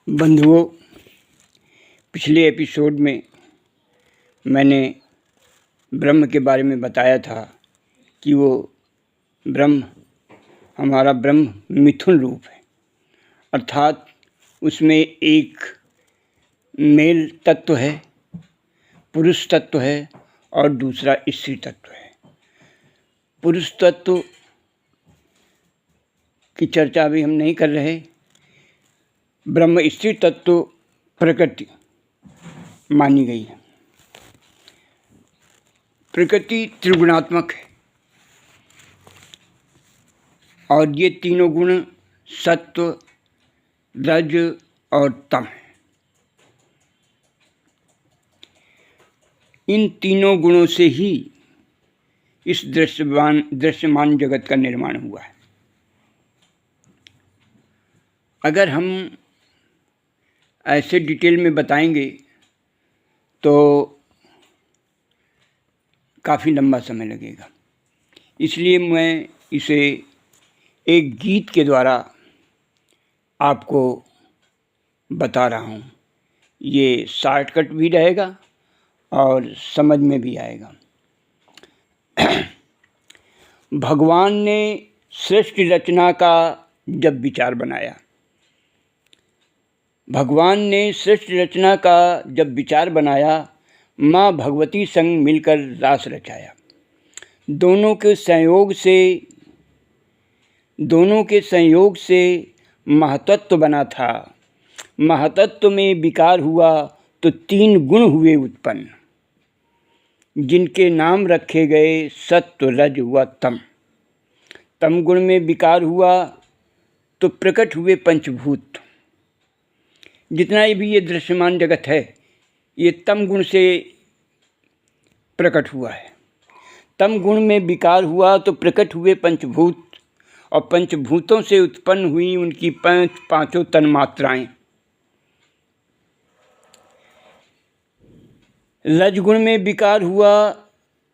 बंधुओं, पिछले एपिसोड में मैंने ब्रह्म के बारे में बताया था कि वो ब्रह्म, हमारा ब्रह्म मिथुन रूप है, अर्थात उसमें एक मेल तत्व है, पुरुष तत्व है और दूसरा स्त्री तत्व है। पुरुष तत्व की चर्चा अभी हम नहीं कर रहे। ब्रह्म स्त्री तत्व प्रकृति मानी गई है। प्रकृति त्रिगुणात्मक है और ये तीनों गुण सत्व, रज और तम है। इन तीनों गुणों से ही इस दृश्यमान जगत का निर्माण हुआ है। अगर हम ऐसे डिटेल में बताएंगे तो काफ़ी लंबा समय लगेगा, इसलिए मैं इसे एक गीत के द्वारा आपको बता रहा हूँ। ये शॉर्टकट भी रहेगा और समझ में भी आएगा। भगवान ने सृष्टि रचना का जब विचार बनाया, भगवान ने सृष्टि रचना का जब विचार बनाया, माँ भगवती संग मिलकर रास रचाया। दोनों के संयोग से महतत्व बना था। महतत्व में विकार हुआ तो तीन गुण हुए उत्पन्न, जिनके नाम रखे गए सत्व, रज व तम। तम गुण में विकार हुआ तो प्रकट हुए पंचभूत। जितना भी ये दृश्यमान जगत है, ये तम गुण से प्रकट हुआ है। तम गुण में विकार हुआ तो प्रकट हुए पंचभूत, और पंचभूतों से उत्पन्न हुई उनकी पांचों तन्मात्राएं। रजगुण में विकार हुआ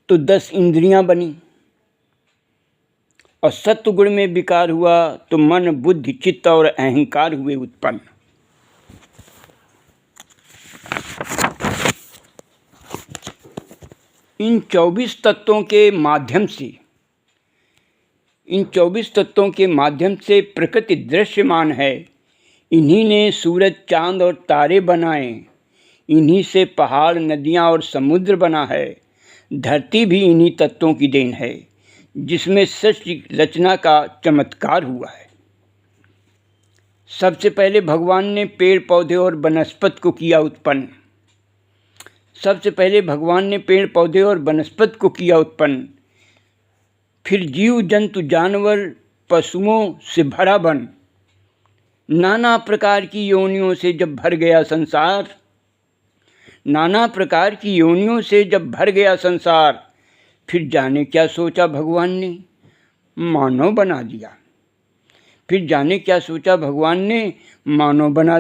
तो 10 इंद्रियां बनी, और सत्वगुण में विकार हुआ तो मन, बुद्धि, चित्त और अहंकार हुए उत्पन्न। इन 24 तत्वों के माध्यम से प्रकृति दृश्यमान है। इन्हीं ने सूरज, चांद और तारे बनाए। इन्हीं से पहाड़, नदियां और समुद्र बना है। धरती भी इन्हीं तत्वों की देन है, जिसमें सृष्टि रचना का चमत्कार हुआ है। सबसे पहले भगवान ने पेड़ पौधे और वनस्पति को किया उत्पन्न। फिर जीव जंतु, जानवर, पशुओं से भरा वन। नाना प्रकार की योनियों से जब भर गया संसार, फिर जाने क्या सोचा भगवान ने, मानव बना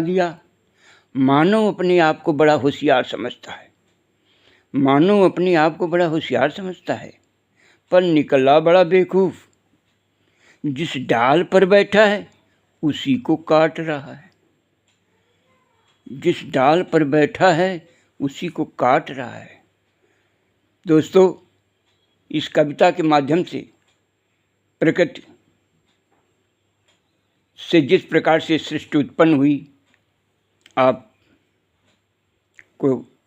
दिया। मानव अपने आप को बड़ा होशियार समझता है, पर निकला बड़ा बेवकूफ़। जिस डाल पर बैठा है उसी को काट रहा है। दोस्तों, इस कविता के माध्यम से प्रकृति से जिस प्रकार से सृष्टि उत्पन्न हुई, आपको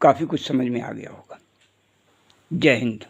काफ़ी कुछ समझ में आ गया होगा। जय हिंद।